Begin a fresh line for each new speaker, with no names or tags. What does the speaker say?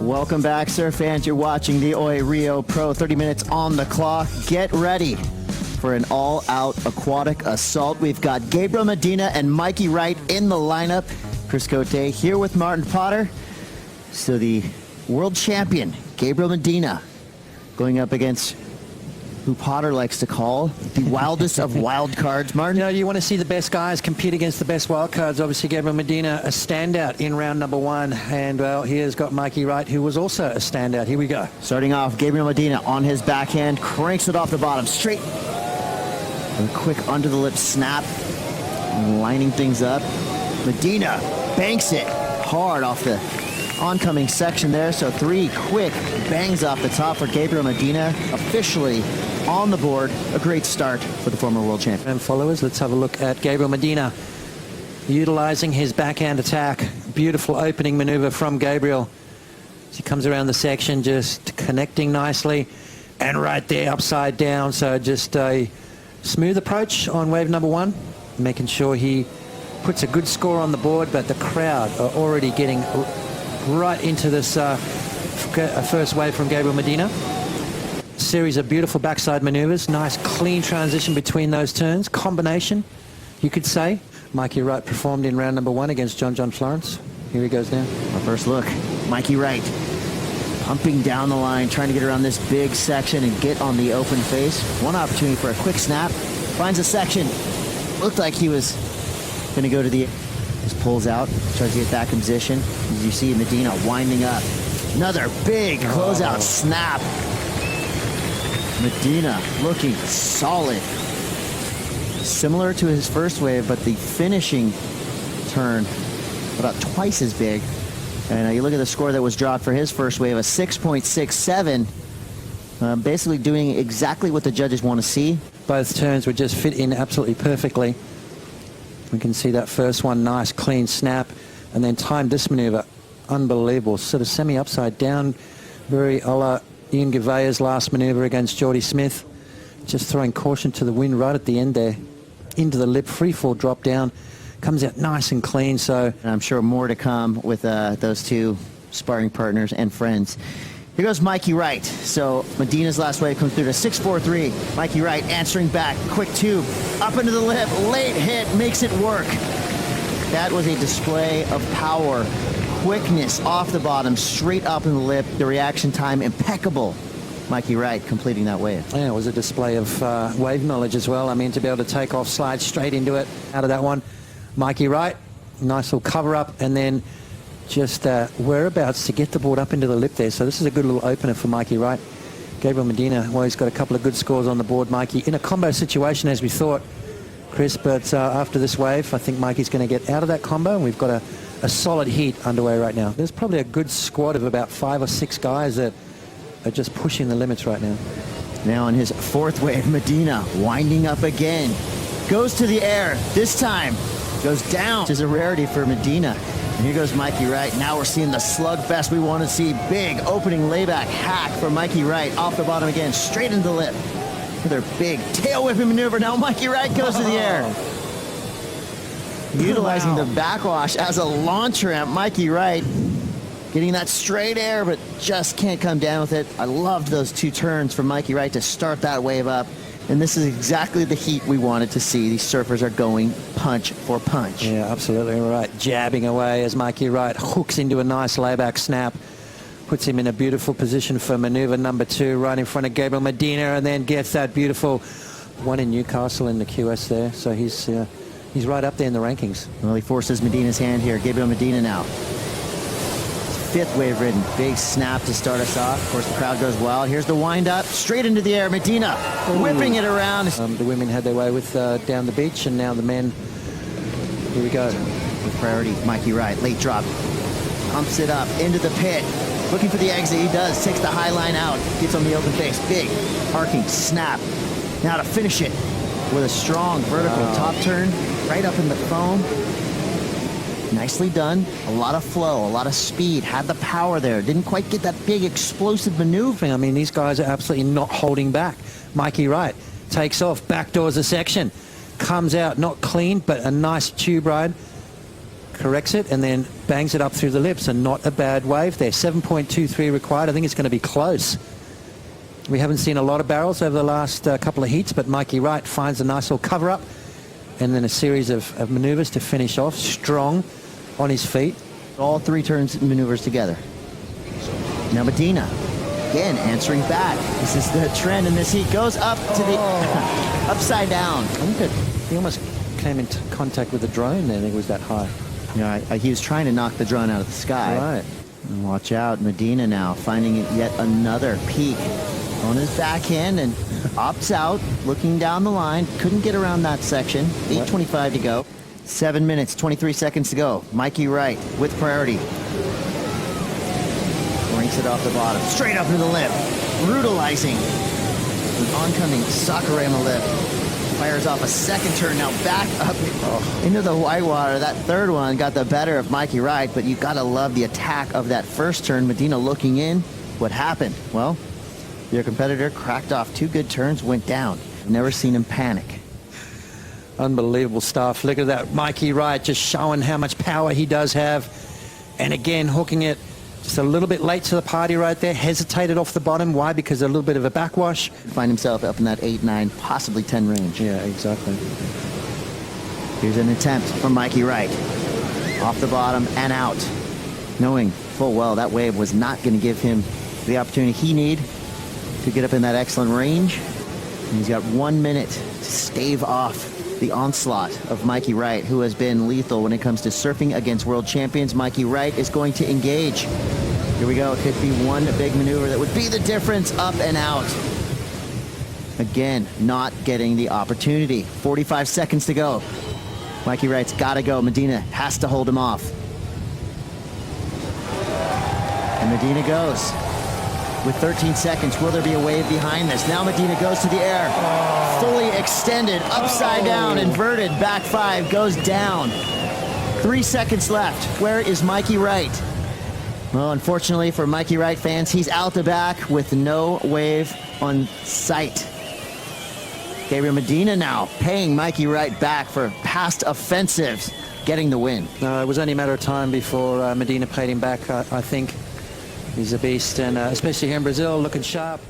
Welcome back, surf fans. You're watching the Oi Rio Pro. 30 minutes on the clock. Get ready for an all-out aquatic assault. We've got Gabriel Medina and Mikey Wright in the lineup. Chris Cote here with Martin Potter. So the world champion, Gabriel Medina, going up against who Potter likes to call the wildest of wild cards. Martin?
You know, you want to see the best guys compete against the best wild cards. Obviously, Gabriel Medina, a standout in round number one. And, well, here's got Mikey Wright, who was also a standout. Here we go.
Starting off, Gabriel Medina on his backhand, cranks it off the bottom, straight. A quick under-the-lip snap, lining things up. Medina banks it hard off the oncoming section there. So 3 quick bangs off the top for Gabriel Medina, officially on the board. A great start for the former world champion.
And followers, let's have a look at Gabriel Medina utilizing his backhand attack. Beautiful opening maneuver from Gabriel. As he comes around the section, just connecting nicely, and right there upside down. So just a smooth approach on wave number one, making sure he puts a good score on the board, but the crowd are already getting right into this first wave from Gabriel Medina. Series of beautiful backside maneuvers, nice clean transition between those turns, combination you could say. Mikey Wright performed in round number one against John Florence. Here he goes now.
Our first look, Mikey Wright pumping down the line, trying to get around this big section and get on the open face. One opportunity for a quick snap, finds a section, looked like he was going to go to the, just pulls out, tries to get back in position. As you see Medina winding up, another big closeout snap. Medina looking solid. Similar to his first wave, but the finishing turn about twice as big. And you look at the score that was dropped for his first wave, a 6.67. Basically doing exactly what the judges want to see.
Both turns would just fit in absolutely perfectly. We can see that first one, nice clean snap, and then timed this maneuver. Unbelievable, sort of semi-upside down, very a la Ian Gouvea's last maneuver against Jordy Smith. Just throwing caution to the wind right at the end there. Into the lip, free fall drop down. Comes out nice and clean. So
and I'm sure more to come with those two sparring partners and friends. Here goes Mikey Wright. So Medina's last wave comes through to 6.43. Mikey Wright answering back. Quick tube, up into the lip, late hit, makes it work. That was a display of power. Quickness off the bottom, straight up in the lip. The reaction time impeccable. Mikey Wright completing that wave.
Yeah, it was a display of wave knowledge as well. I mean, to be able to take off, slide straight into it out of that one. Mikey Wright, nice little cover up, and then just whereabouts to get the board up into the lip there. So this is a good little opener for Mikey Wright. Gabriel Medina, well, he's got a couple of good scores on the board, Mikey, in a combo situation as we thought, Chris, but after this wave, I think Mikey's going to get out of that combo, and we've got a solid heat underway right now. There's probably a good squad of about 5 or 6 guys that are just pushing the limits right now.
Now on his fourth wave, Medina winding up again. Goes to the air. This time goes down. Which is a rarity for Medina. And here goes Mikey Wright. Now we're seeing the slugfest we want to see. Big opening layback hack for Mikey Wright. Off the bottom again, straight into the lip. Another big tail whipping maneuver. Now Mikey Wright goes to the air. Utilizing the backwash as a launch ramp. Mikey Wright getting that straight air, but just can't come down with it. I loved those 2 turns from Mikey Wright to start that wave up. And this is exactly the heat we wanted to see. These surfers are going punch for punch.
Yeah, absolutely right. Jabbing away as Mikey Wright hooks into a nice layback snap. Puts him in a beautiful position for maneuver number 2 right in front of Gabriel Medina, and then gets that beautiful one in Newcastle in the QS there. So he's right up there in the rankings.
Well, he forces Medina's hand here. Gabriel Medina now. 5th wave ridden. Big snap to start us off. Of course, the crowd goes wild. Here's the wind up. Straight into the air. Medina whipping it around.
The women had their way with down the beach, and now the men. Here we go.
With priority, Mikey Wright. Late drop. Pumps it up into the pit. Looking for the exit. He does. Takes the high line out. Gets on the open face. Big arcing snap. Now to finish it with a strong vertical top turn. Right up in the foam. Nicely done. A lot of flow, a lot of speed. Had the power there. Didn't quite get that big explosive maneuver.
I mean, these guys are absolutely not holding back. Mikey Wright takes off, backdoors a section. Comes out, not clean, but a nice tube ride. corrects it, and then bangs it up through the lips, and not a bad wave there. 7.23 required. I think it's going to be close. We haven't seen a lot of barrels over the last couple of heats, but Mikey Wright finds a nice little cover-up, and then a series of maneuvers to finish off. Strong on his feet.
All 3 turns maneuvers together. Now Medina, again, answering back. This is the trend in this heat. Goes up to the upside down.
I think that he almost came into contact with the drone there. I think it was that high.
Yeah, he was trying to knock the drone out of the sky.
Right.
And watch out, Medina now finding yet another peak on his backhand and opts out, looking down the line. Couldn't get around that section. 8:25 to go. 7 minutes, 23 seconds to go. Mikey Wright with priority. Rinks it off the bottom, straight up to the lip. Brutalizing. An oncoming Sakurama lip. Fires off a second turn, now back up into the whitewater. That third one got the better of Mikey Wright, but you gotta love the attack of that first turn. Medina looking in. What happened? Well, your competitor cracked off 2 good turns, went down. Never seen him panic.
Unbelievable stuff. Look at that. Mikey Wright just showing how much power he does have. And again, hooking it just a little bit late to the party right there. Hesitated off the bottom. Why? Because a little bit of a backwash.
Find himself up in that 8, 9, possibly 10 range.
Yeah, exactly.
Here's an attempt from Mikey Wright. Off the bottom and out. Knowing full well that wave was not going to give him the opportunity he needed to get up in that excellent range. And he's got 1 minute to stave off the onslaught of Mikey Wright, who has been lethal when it comes to surfing against world champions. Mikey Wright is going to engage. Here we go. It could be one big maneuver that would be the difference. Up and out. Again, not getting the opportunity. 45 seconds to go. Mikey Wright's got to go. Medina has to hold him off. And Medina goes. With 13 seconds, will there be a wave behind this? Now Medina goes to the air. Fully extended, upside down, inverted, back 5, goes down. 3 seconds left. Where is Mikey Wright? Well, unfortunately for Mikey Wright fans, he's out the back with no wave on sight. Gabriel Medina now paying Mikey Wright back for past offensives, getting the win.
No, it was only a matter of time before Medina paid him back, I think. He's a beast, and especially here in Brazil, looking sharp.